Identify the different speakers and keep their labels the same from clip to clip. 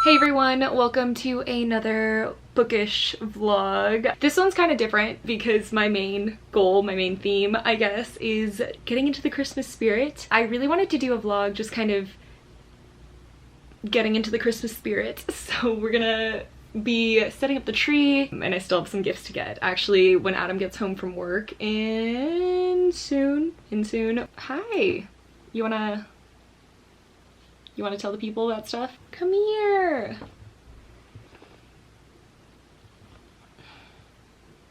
Speaker 1: Hey everyone, welcome to another bookish vlog. This one's kind of different because my main goal, my main theme, I guess, is getting into the Christmas spirit. I really wanted to do a vlog just kind of getting into the Christmas spirit. So we're gonna be setting up the tree, and I still have some gifts to get. Actually, when Adam gets home from work in soon. Hi, you wanna tell the people that stuff? Come here.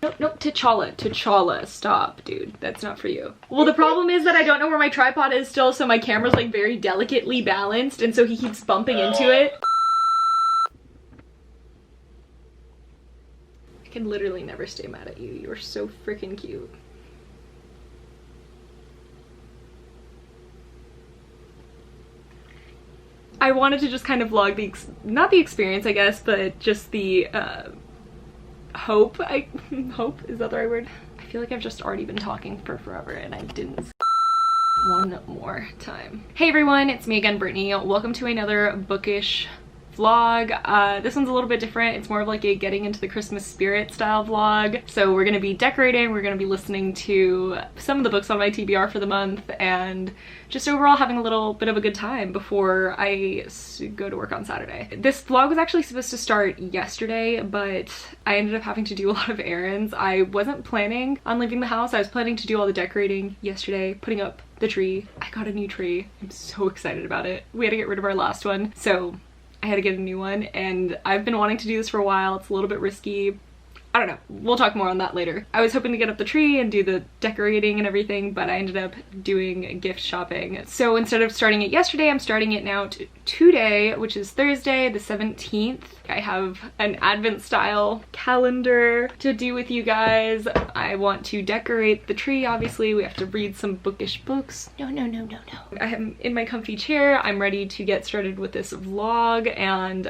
Speaker 1: Nope, T'Challa, stop, dude. That's not for you. Well, the problem is that I don't know where my tripod is still, so my camera's like very delicately balanced, and so he keeps bumping into it. I can literally never stay mad at you. You are so freaking cute. I wanted to just kind of vlog the, not the experience, I guess, but just the hope. Hope, is that the right word? I feel like I've just already been talking for forever and I didn't. One more time. Hey everyone, it's me again, Brittany. Welcome to another bookish vlog. This one's a little bit different. It's more of like a getting into the Christmas spirit style vlog. So we're gonna be decorating, we're gonna be listening to some of the books on my TBR for the month, and just overall having a little bit of a good time before I go to work on Saturday. This vlog was actually supposed to start yesterday, but I ended up having to do a lot of errands. I wasn't planning on leaving the house. I was planning to do all the decorating yesterday, putting up the tree. I got a new tree. I'm so excited about it. We had to get rid of our last one, so I had to get a new one, and I've been wanting to do this for a while. It's a little bit risky. I don't know. We'll talk more on that later. I was hoping to get up the tree and do the decorating and everything, but I ended up doing gift shopping. So instead of starting it yesterday, I'm starting it now today, which is Thursday, the 17th. I have an Advent style calendar to do with you guys. I want to decorate the tree, obviously. We have to read some bookish books. No. I am in my comfy chair. I'm ready to get started with this vlog, and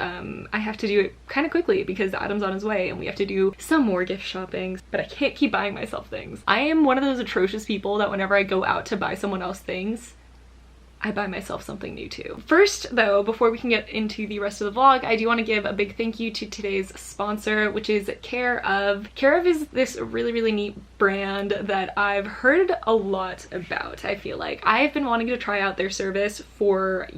Speaker 1: I have to do it kind of quickly because Adam's on his way and we have to do some more gift shopping, but I can't keep buying myself things. I am one of those atrocious people that whenever I go out to buy someone else things, I buy myself something new too. First though, before we can get into the rest of the vlog, I do want to give a big thank you to today's sponsor, which is Care Of. Care Of is this really neat brand that I've heard a lot about. I feel like I've been wanting to try out their service for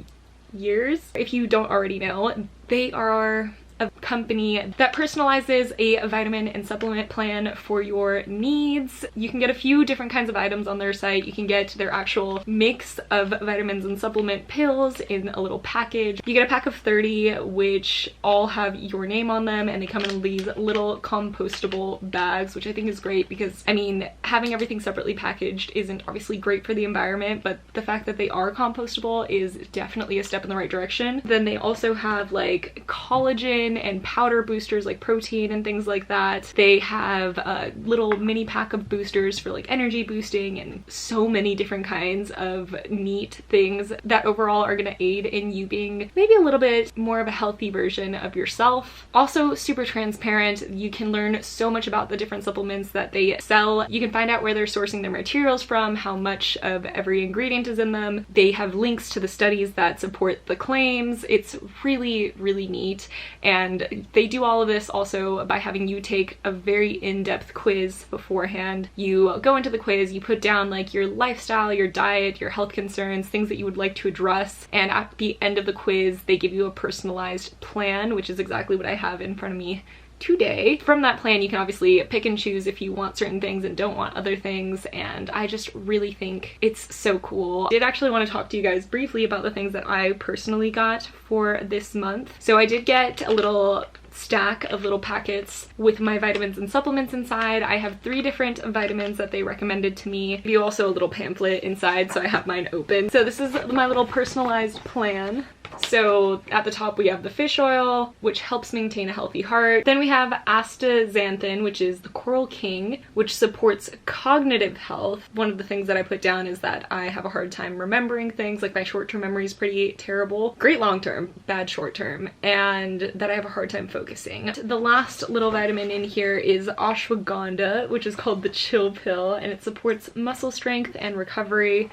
Speaker 1: years. If you don't already know, they are a company that personalizes a vitamin and supplement plan for your needs. You can get a few different kinds of items on their site. You can get their actual mix of vitamins and supplement pills in a little package. You get a pack of 30, which all have your name on them, and they come in these little compostable bags, which I think is great because, I mean, having everything separately packaged isn't obviously great for the environment, but the fact that they are compostable is definitely a step in the right direction. Then they also have like collagen and powder boosters like protein and things like that. They have a little mini pack of boosters for like energy boosting and so many different kinds of neat things that overall are going to aid in you being maybe a little bit more of a healthy version of yourself. Also super transparent. You can learn so much about the different supplements that they sell. You can find out where they're sourcing their materials from, how much of every ingredient is in them. They have links to the studies that support the claims. It's really neat. And they do all of this also by having you take a very in-depth quiz beforehand. You go into the quiz, you put down like your lifestyle, your diet, your health concerns, things that you would like to address, and at the end of the quiz they give you a personalized plan, which is exactly what I have in front of me today. From that plan you can obviously pick and choose if you want certain things and don't want other things, and I just really think it's so cool. I did actually want to talk to you guys briefly about the things that I personally got for this month. So I did get a little stack of little packets with my vitamins and supplements inside. I have 3 different vitamins that they recommended to me. You also a little pamphlet inside, so I have mine open. So this is my little personalized plan. So at the top we have the fish oil, which helps maintain a healthy heart. Then we have astaxanthin, which is the Coral King, which supports cognitive health. One of the things that I put down is that I have a hard time remembering things, like my short-term memory is pretty terrible. Great long-term, bad short-term, and that I have a hard time focusing. The last little vitamin in here is ashwagandha, which is called the Chill Pill, and it supports muscle strength and recovery,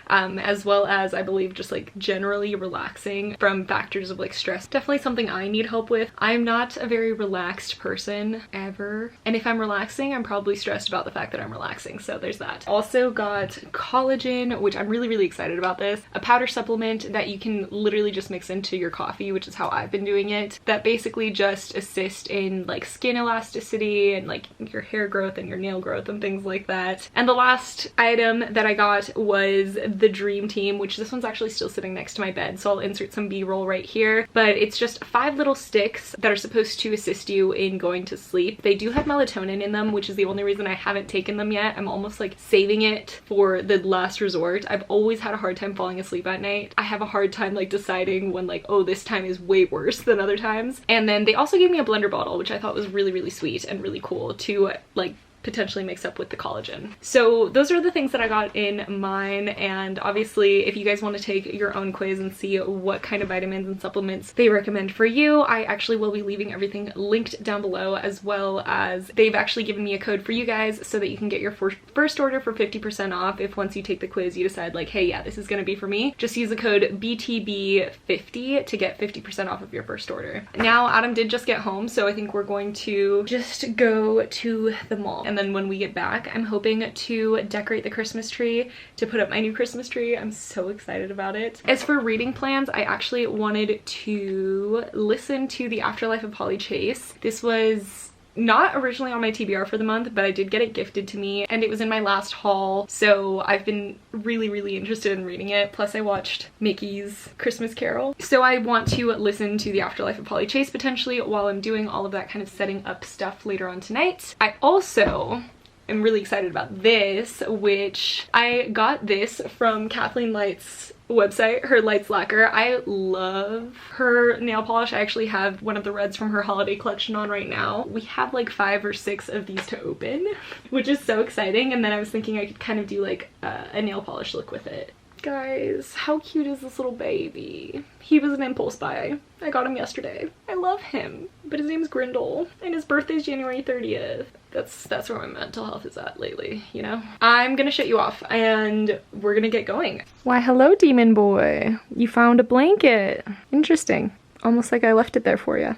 Speaker 1: as well as, I believe, just like generally relaxing. from factors of like stress. Definitely something I need help with. I'm not a very relaxed person ever. And if I'm relaxing, I'm probably stressed about the fact that I'm relaxing. So there's that. Also got collagen, which I'm really, really excited about this. A powder supplement that you can literally just mix into your coffee, which is how I've been doing it. That basically just assist in like skin elasticity and like your hair growth and your nail growth and things like that. And the last item that I got was the Dream Team, which this one's actually still sitting next to my bed, so I'll insert some B-roll right here. But it's just 5 little sticks that are supposed to assist you in going to sleep. They do have melatonin in them, which is the only reason I haven't taken them yet. I'm almost like saving it for the last resort. I've always had a hard time falling asleep at night. I have a hard time like deciding when like, oh, this time is way worse than other times. And then they also gave me a blender bottle, which I thought was really, really sweet and really cool to like potentially mix up with the collagen. So those are the things that I got in mine, and obviously if you guys want to take your own quiz and see what kind of vitamins and supplements they recommend for you, I actually will be leaving everything linked down below, as well as they've actually given me a code for you guys so that you can get your first order for 50% off if once you take the quiz you decide like, hey, yeah, this is gonna be for me. Just use the code BTB50 to get 50% off of your first order. Now Adam did just get home, so I think we're going to just go to the mall. And then when we get back, I'm hoping to decorate the Christmas tree, to put up my new Christmas tree. I'm so excited about it. As for reading plans, I actually wanted to listen to The Afterlife of Polly Chase. This was not originally on my TBR for the month, but I did get it gifted to me and it was in my last haul, so I've been really, really interested in reading it. Plus I watched Mickey's Christmas Carol, so I want to listen to The Afterlife of Polly Chase potentially while I'm doing all of that kind of setting up stuff later on tonight. I also am really excited about this, which I got this from Kathleen Light's website, her Lights Lacquer. I love her nail polish. I actually have one of the reds from her holiday collection on right now. We have like 5 or 6 of these to open, which is so exciting. And then I was thinking I could kind of do like a nail polish look with it. Guys, how cute is this little baby? He was an impulse buy. I got him yesterday. I love him, but his name's Grindle and his birthday's January 30th. That's where my mental health is at lately, you know? I'm gonna shut you off and we're gonna get going. Why, hello, demon boy. You found a blanket. Interesting. Almost like I left it there for you.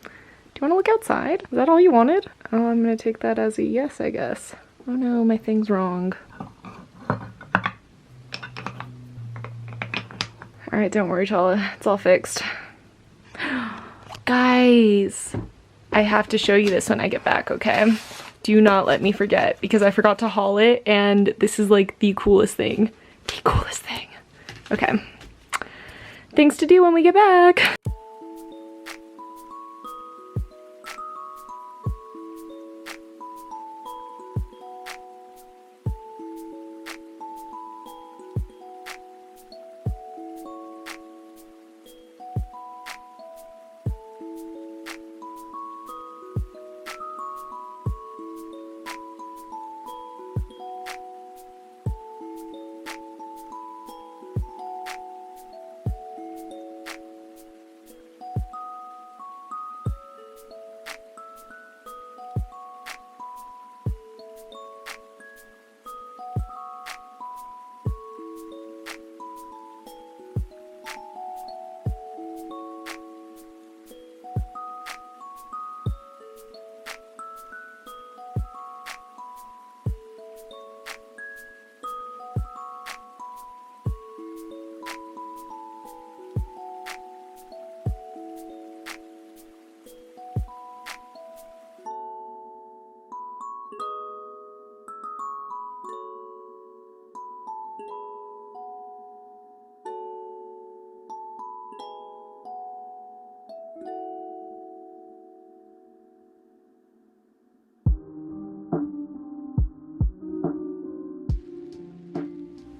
Speaker 1: Do you want to look outside? Is that all you wanted? Oh, I'm gonna take that as a yes, I guess. Oh no, my thing's wrong. All right, don't worry, Chala. It's all fixed. Guys, I have to show you this when I get back, okay? Do not let me forget, because I forgot to haul it, and this is like the coolest thing. The coolest thing. Okay. Things to do when we get back.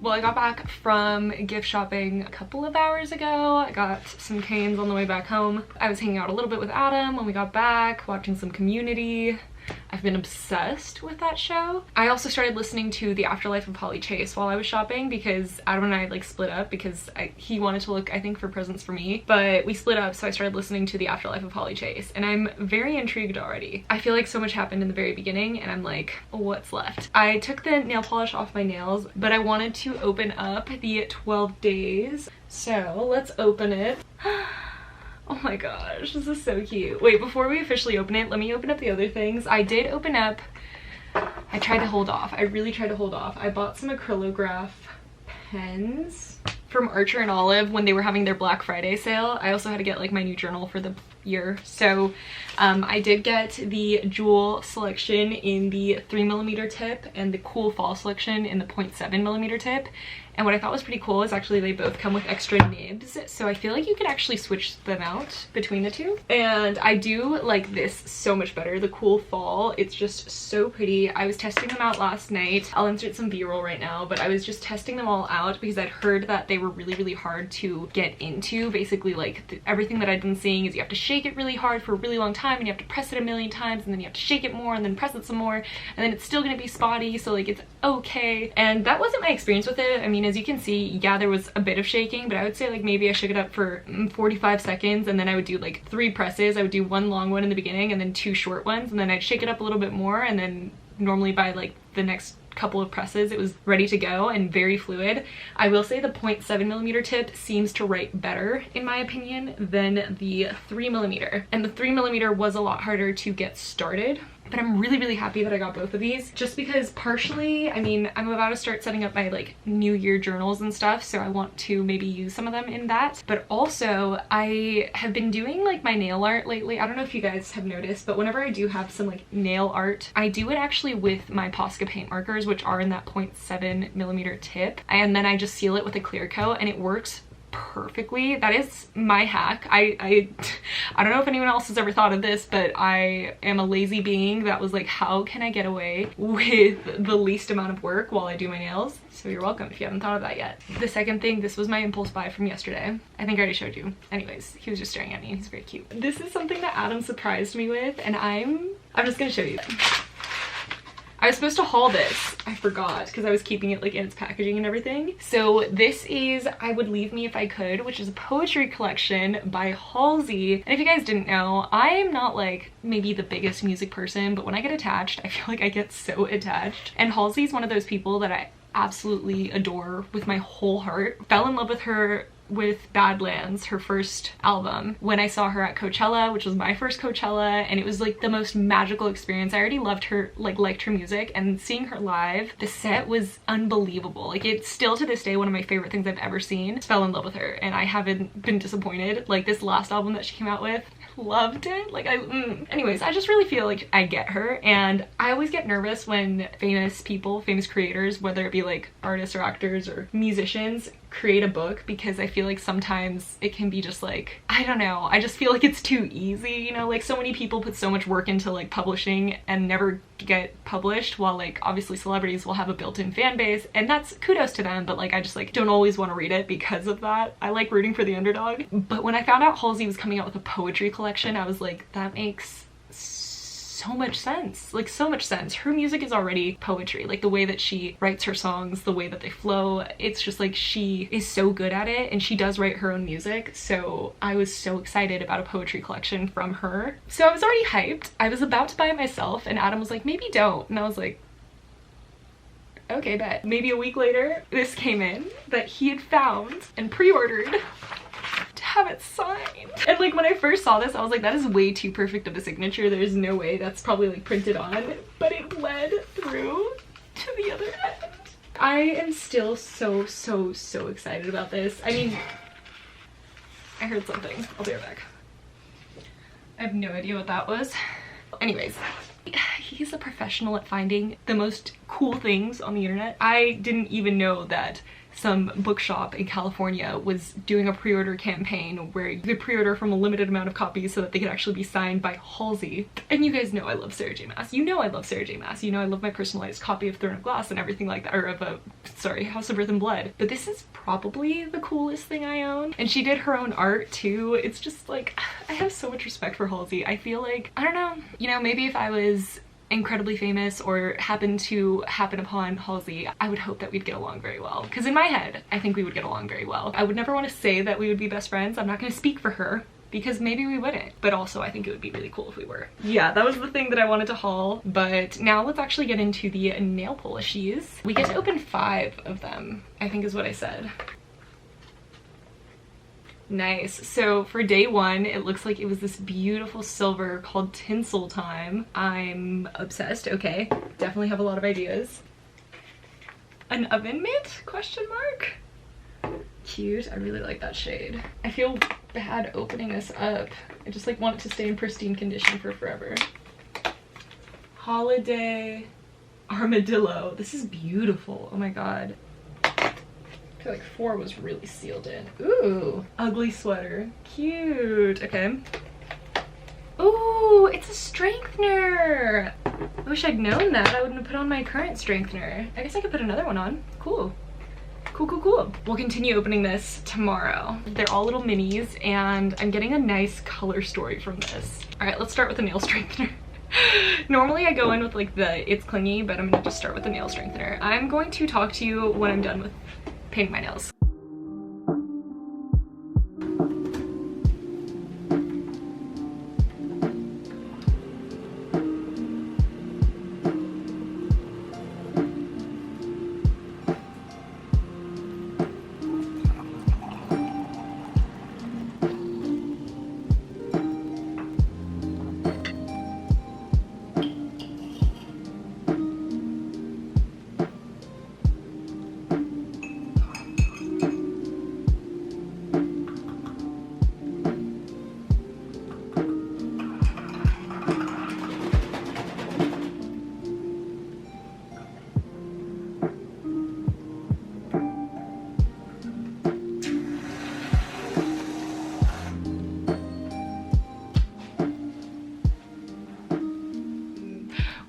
Speaker 1: Well, I got back from gift shopping a couple of hours ago. I got some canes on the way back home. I was hanging out a little bit with Adam when we got back, watching some Community. I've been obsessed with that show. I also started listening to The Afterlife of Polly Chase while I was shopping because Adam and I like split up because he wanted to look, I think, for presents for me, but we split up, so I started listening to The Afterlife of Polly Chase, and I'm very intrigued already. I feel like so much happened in the very beginning and I'm like, what's left? I took the nail polish off my nails, but I wanted to open up the 12 days. So let's open it. Oh my gosh, this is so cute. Wait, before we officially open it, let me open up the other things. I did open up, I tried to hold off. I really tried to hold off. I bought some acrylograph pens from Archer and Olive when they were having their Black Friday sale. I also had to get like my new journal for the year. So I did get the Jewel selection in the 3mm tip and the Cool Fall selection in the 0.7mm tip. And what I thought was pretty cool is actually they both come with extra nibs, so I feel like you could actually switch them out between the two. And I do like this so much better, the Cool Fall. It's just so pretty. I was testing them out last night. I'll insert some B-roll right now, but I was just testing them all out because I'd heard that they were really hard to get into. Basically, like everything that I'd been seeing is you have to shake it really hard for a really long time and you have to press it a million times and then you have to shake it more and then press it some more and then it's still gonna be spotty, so like it's okay. And that wasn't my experience with it. I mean, as you can see, yeah, there was a bit of shaking, but I would say like maybe I shook it up for 45 seconds and then I would do like 3 presses. I would do 1 long one in the beginning and then 2 short ones, and then I'd shake it up a little bit more, and then normally by like the next couple of presses it was ready to go and very fluid. I will say the 0.7mm tip seems to write better in my opinion than the 3mm, and the 3mm was a lot harder to get started. But I'm really happy that I got both of these, just because partially, I mean, I'm about to start setting up my like New Year journals and stuff, so I want to maybe use some of them in that. But also, I have been doing like my nail art lately. I don't know if you guys have noticed, but whenever I do have some like nail art, I do it actually with my Posca paint markers, which are in that 0.7mm tip, and then I just seal it with a clear coat and it works perfectly. That is my hack. I don't know if anyone else has ever thought of this, but I am a lazy being that was like, how can I get away with the least amount of work while I do my nails? So you're welcome if you haven't thought of that yet. The second thing, this was my impulse buy from yesterday. I think I already showed you. Anyways, he was just staring at me. He's very cute. This is something that Adam surprised me with, and I'm just gonna show you. I was supposed to haul this. I forgot because I was keeping it like in its packaging and everything. So this is I Would Leave Me If I Could, which is a poetry collection by Halsey. And if you guys didn't know, I am not like maybe the biggest music person, but when I get attached, I feel like I get so attached. And Halsey's one of those people that I absolutely adore with my whole heart. Fell in love with her with Badlands, her first album, when I saw her at Coachella, which was my first Coachella, and it was like the most magical experience. I already loved her, like liked her music, and seeing her live, the set was unbelievable. Like it's still to this day one of my favorite things I've ever seen. Fell in love with her and I haven't been disappointed. Like this last album that she came out with, loved it. Like anyways, I just really feel like I get her, and I always get nervous when famous people, famous creators, whether it be like artists or actors or musicians, create a book, because I feel like sometimes it can be just like, I don't know, I just feel like it's too easy, you know, like so many people put so much work into like publishing and never get published, while like obviously celebrities will have a built-in fan base, and that's kudos to them, but like I just like don't always want to read it because of that. I like rooting for the underdog. But when I found out Halsey was coming out with a poetry collection, I was like, that makes so much sense, like so much sense. Her music is already poetry, like the way that she writes her songs, the way that they flow, it's just like she is so good at it, and she does write her own music, so I was so excited about a poetry collection from her. So I was already hyped. I was about to buy it myself, and Adam was like, maybe don't, and I was like, okay, bet. Maybe a week later, this came in that he had found and pre-ordered to have it signed. And like when I first saw this, I was like, that is way too perfect of a signature. There's no way that's probably like printed on, but it bled through to the other end. I am still so excited about this. I mean, I heard something. I'll be right back. I have no idea what that was. Anyways, he's a professional at finding the most cool things on the internet. I didn't even know that some bookshop in California was doing a pre-order campaign where you could pre-order from a limited amount of copies so that they could actually be signed by Halsey. And you guys know I love Sarah J Maas. You know I love Sarah J Maas. You know I love my personalized copy of Throne of Glass and everything like that, or of House of Earth and Blood. But this is probably the coolest thing I own. And she did her own art too. It's just like, I have so much respect for Halsey. I feel like, I don't know, you know, maybe if I was incredibly famous or happened to happen upon Halsey, I would hope that we'd get along very well. Because in my head, I think we would get along very well. I would never want to say that we would be best friends. I'm not going to speak for her, because maybe we wouldn't, but also I think it would be really cool if we were. Yeah, that was the thing that I wanted to haul, but now let's actually get into the nail polishes. We get to open 5 of them, I think is what I said. Nice. So for day 1, it looks like it was this beautiful silver called Tinsel Time. I'm obsessed. Okay, definitely have a lot of ideas. An oven mitt? Question mark? Cute. I really like that shade. I feel bad opening this up. I just like want it to stay in pristine condition for forever. Holiday armadillo. This is beautiful. Oh my god. I feel like 4 was really sealed in. Ooh, ugly sweater. Cute. Okay. Ooh, it's a strengthener. I wish I'd known that. I wouldn't have put on my current strengthener. I guess I could put another one on. Cool. Cool, cool, cool. We'll continue opening this tomorrow. They're all little minis, and I'm getting a nice color story from this. All right, let's start with the nail strengthener. Normally I go in with like the it's clingy, but I'm gonna just start with the nail strengthener. I'm going to talk to you when I'm done with painting my nails.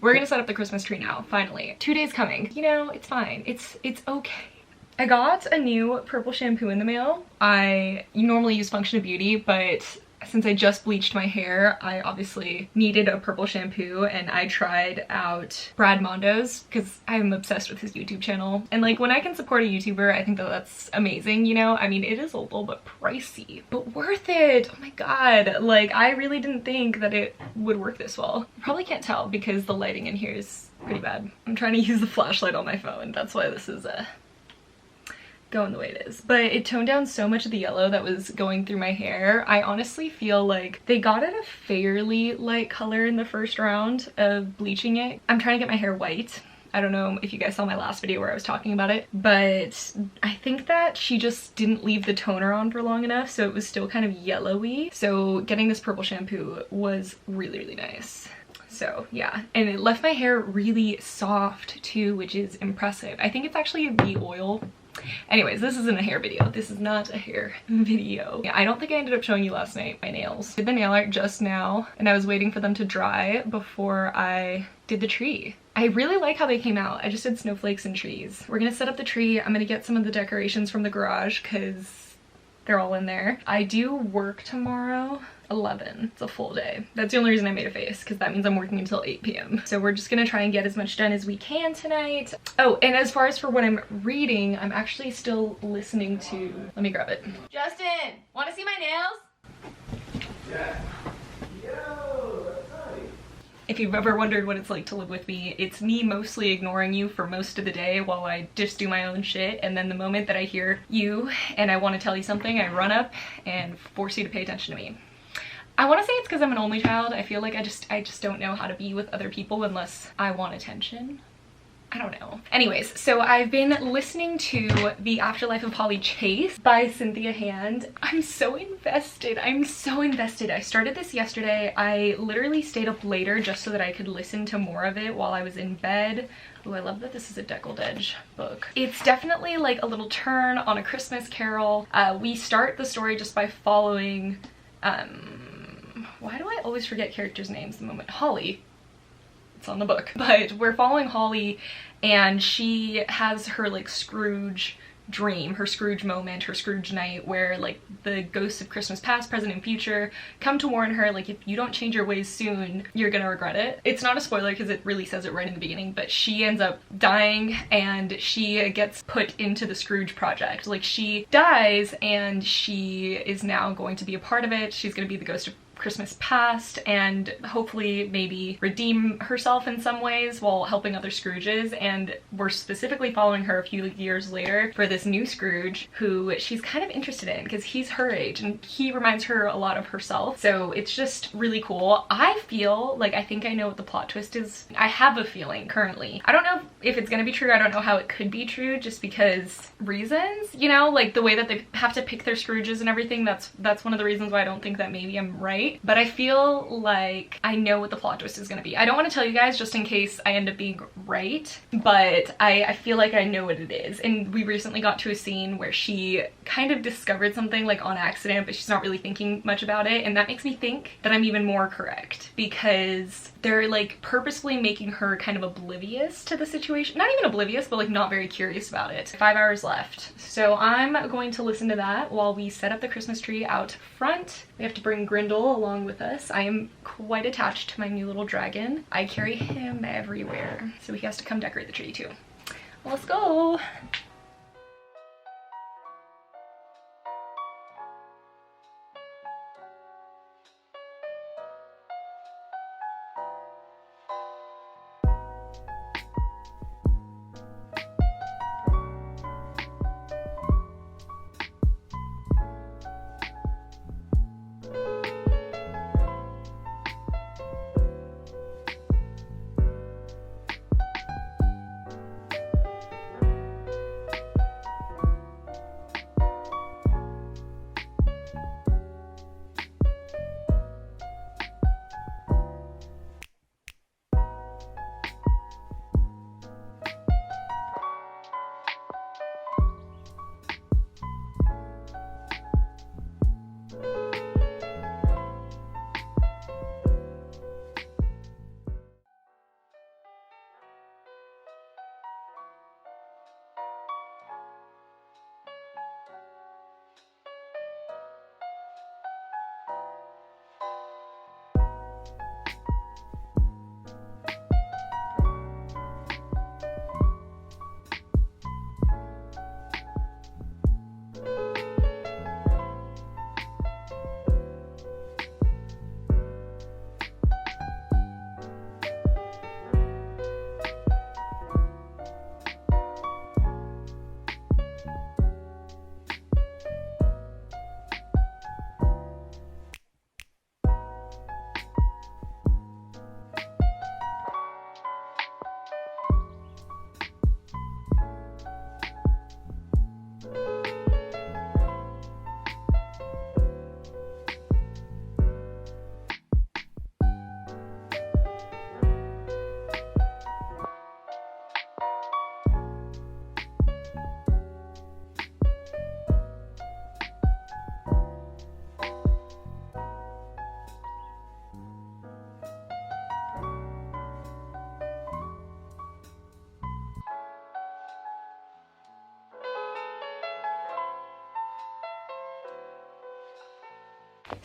Speaker 1: We're gonna set up the Christmas tree now, finally. 2 days coming. You know, it's fine. It's okay. I got a new purple shampoo in the mail. I normally use Function of Beauty, but since I just bleached my hair, I obviously needed a purple shampoo, and I tried out Brad Mondo's because I'm obsessed with his YouTube channel. And like, when I can support a YouTuber, I think that that's amazing, you know? I mean, it is a little bit pricey, but worth it. Oh my god. Like, I really didn't think that it would work this well. You probably can't tell because the lighting in here is pretty bad. I'm trying to use the flashlight on my phone. That's why this is going the way it is. But it toned down so much of the yellow that was going through my hair. I honestly feel like they got it a fairly light color in the first round of bleaching it. I'm trying to get my hair white. I don't know if you guys saw my last video where I was talking about it, but I think that she just didn't leave the toner on for long enough, so it was still kind of yellowy. So getting this purple shampoo was really, really nice. So yeah, and it left my hair really soft too, which is impressive. I think it's actually a bee oil. Anyways, this isn't a hair video. This is not a hair video. Yeah, I don't think I ended up showing you last night my nails. I did the nail art just now, and I was waiting for them to dry before I did the tree. I really like how they came out. I just did snowflakes and trees. We're gonna set up the tree. I'm gonna get some of the decorations from the garage because they're all in there. I do work tomorrow. 11. It's a full day. That's the only reason I made a face, because that means I'm working until 8 p.m. So we're just gonna try and get as much done as we can tonight. Oh, and as far as for what I'm reading, I'm actually still listening to, let me grab it. Justin, want to see my nails?
Speaker 2: Yeah. Yo, that's nice.
Speaker 1: If you've ever wondered what it's like to live with me, it's me mostly ignoring you for most of the day while I just do my own shit, and then the moment that I hear you and I want to tell you something, I run up and force you to pay attention to me. I want to say it's because I'm an only child. I feel like I just don't know how to be with other people unless I want attention. I don't know. Anyways, so I've been listening to The Afterlife of Holly Chase by Cynthia Hand. I'm so invested. I'm so invested. I started this yesterday. I literally stayed up later just so that I could listen to more of it while I was in bed. Oh, I love that this is a deckled edge book. It's definitely like a little turn on A Christmas Carol. We start the story just by following, why do I always forget characters' names the moment? Holly. It's on the book. But we're following Holly, and she has her like Scrooge dream, her Scrooge moment, her Scrooge night, where like the ghosts of Christmas past, present, and future come to warn her, like, if you don't change your ways soon, you're gonna regret it. It's not a spoiler because it really says it right in the beginning, but she ends up dying and she gets put into the Scrooge project. Like, she dies and she is now going to be a part of it. She's gonna be the ghost of Christmas past and hopefully maybe redeem herself in some ways while helping other Scrooges. And we're specifically following her a few years later for this new Scrooge who she's kind of interested in because he's her age and he reminds her a lot of herself. So it's just really cool. I feel like I think I know what the plot twist is. I have a feeling currently. I don't know if it's gonna be true. I don't know how it could be true just because reasons, you know, like the way that they have to pick their Scrooges and everything. That's one of the reasons why I don't think that maybe I'm right. But I feel like I know what the plot twist is gonna be. I don't want to tell you guys just in case I end up being right, but I feel like I know what it is. And we recently got to a scene where she kind of discovered something like on accident, but she's not really thinking much about it. And that makes me think that I'm even more correct because they're like purposefully making her kind of oblivious to the situation. Not even oblivious, but like not very curious about it. 5 hours left. So I'm going to listen to that while we set up the Christmas tree out front. We have to bring Grindel along with us. I am quite attached to my new little dragon. I carry him everywhere. So he has to come decorate the tree too. Let's go.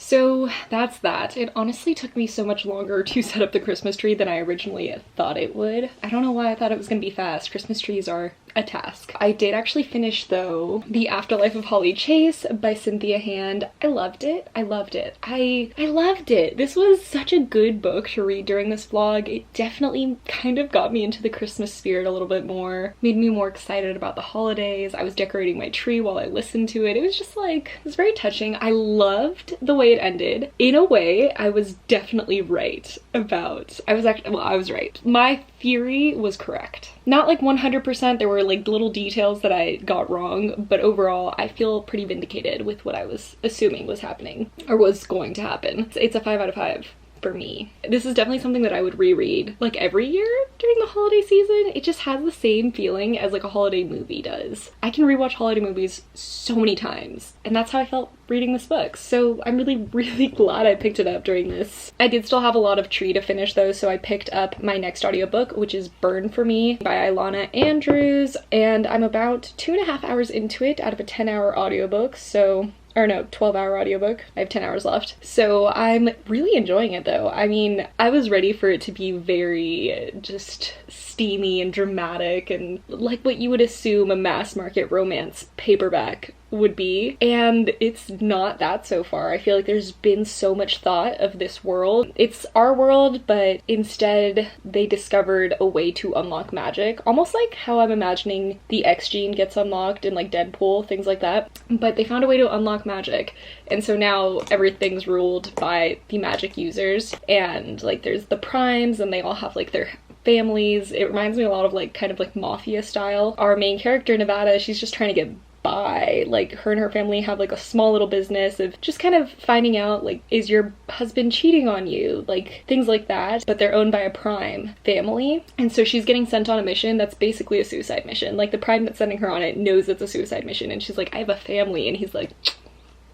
Speaker 1: So that's that. It honestly took me so much longer to set up the Christmas tree than I originally thought it would. I don't know why I thought it was gonna be fast. Christmas trees are a task. I did actually finish though The Afterlife of Holly Chase by Cynthia Hand. I loved it. I loved it. I loved it. This was such a good book to read during this vlog. It definitely kind of got me into the Christmas spirit a little bit more, made me more excited about the holidays. I was decorating my tree while I listened to it. It was just like, it was very touching. I loved the way it ended. In a way, I was definitely right about, I was right. My theory was correct. Not like 100%, there were like little details that I got wrong, but overall I feel pretty vindicated with what I was assuming was happening or was going to happen. It's a 5 out of 5. for me. This is definitely something that I would reread like every year during the holiday season. It just has the same feeling as like a holiday movie does. I can rewatch holiday movies so many times, and that's how I felt reading this book. So I'm really glad I picked it up during this. I did still have a lot of tree to finish though, so I picked up my next audiobook, which is Burn for Me by Ilana Andrews, and I'm about 2.5 hours into it out of a 10-hour audiobook, so, or no, 12-hour audiobook. I have 10 hours left. So I'm really enjoying it though. I mean, I was ready for it to be very just steamy and dramatic and like what you would assume a mass market romance paperback would be, and it's not that so far. I feel like there's been so much thought of this world. It's our world, but instead they discovered a way to unlock magic, almost like how I'm imagining the X gene gets unlocked in like Deadpool, things like that. But they found a way to unlock magic, and so now everything's ruled by the magic users, and like there's the primes and they all have like their families. It reminds me a lot of like kind of like mafia style. Our main character, Nevada, she's just trying to get by. Like her and her family have like a small little business of just kind of finding out like, is your husband cheating on you, like things like that, but they're owned by a prime family, and so she's getting sent on a mission that's basically a suicide mission. Like the prime that's sending her on it knows it's a suicide mission, and she's like, I have a family, and he's like,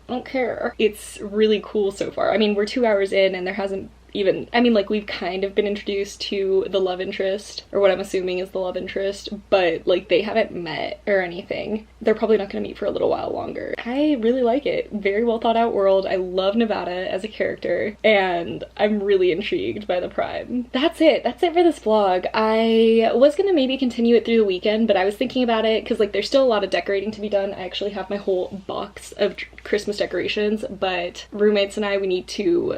Speaker 1: I don't care. It's really cool so far. I mean, we're 2 hours in and there hasn't even, I mean, like we've kind of been introduced to the love interest, or what I'm assuming is the love interest, but like they haven't met or anything. They're probably not gonna meet for a little while longer. I really like it. Very well thought out world. I love Nevada as a character, and I'm really intrigued by the prime. That's it for this vlog. I was gonna maybe continue it through the weekend, but I was thinking about it because like there's still a lot of decorating to be done. I actually have my whole box of Christmas decorations, but roommates and I, we need to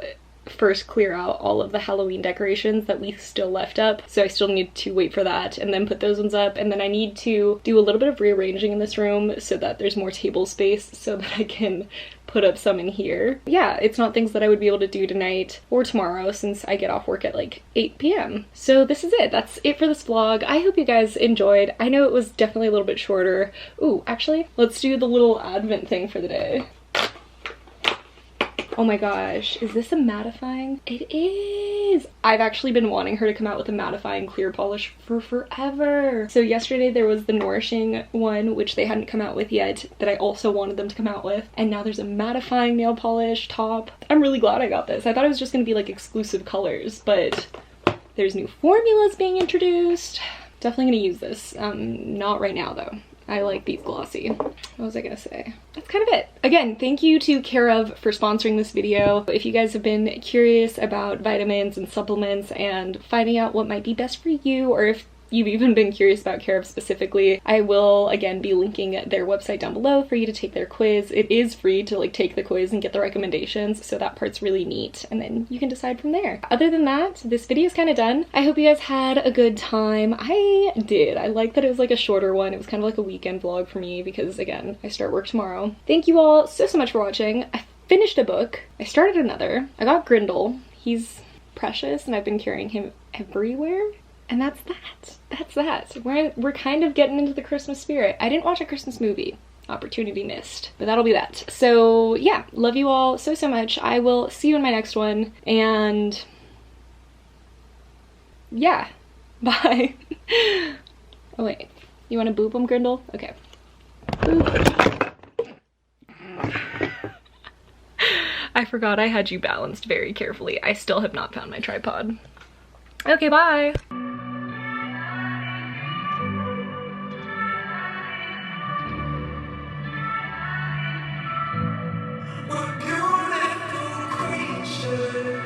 Speaker 1: first clear out all of the Halloween decorations that we still left up, so I still need to wait for that and then put those ones up, and then I need to do a little bit of rearranging in this room so that there's more table space so that I can put up some in here. Yeah, it's not things that I would be able to do tonight or tomorrow since I get off work at like 8 p.m. So this is it. That's it for this vlog. I hope you guys enjoyed. I know it was definitely a little bit shorter. Ooh, actually, let's do the little advent thing for the day. Oh my gosh, is this a mattifying? It is! I've actually been wanting her to come out with a mattifying clear polish for forever. So yesterday there was the Nourishing one, which they hadn't come out with yet, that I also wanted them to come out with. And now there's a mattifying nail polish top. I'm really glad I got this. I thought it was just gonna be like exclusive colors, but there's new formulas being introduced. Definitely gonna use this. Not right now though. I like these glossy. What was I gonna say? That's kind of it. Again, thank you to Care of for sponsoring this video. If you guys have been curious about vitamins and supplements and finding out what might be best for you, or if you've even been curious about Care of specifically, I will again be linking their website down below for you to take their quiz. It is free to like take the quiz and get the recommendations, so that part's really neat, and then you can decide from there. Other than that, this video is kind of done. I hope you guys had a good time. I did. I like that it was like a shorter one. It was kind of like a weekend vlog for me because again, I start work tomorrow. Thank you all so much for watching. I finished a book. I started another. I got Grindel. He's precious and I've been carrying him everywhere. And that's that. That's that. We're kind of getting into the Christmas spirit. I didn't watch a Christmas movie. Opportunity missed. But that'll be that. So yeah, love you all so much. I will see you in my next one. And yeah, bye. Oh wait, you want to boop him, Grindel? Okay. Boop. I forgot I had you balanced very carefully. I still have not found my tripod. Okay, bye.
Speaker 2: We're beautiful creatures.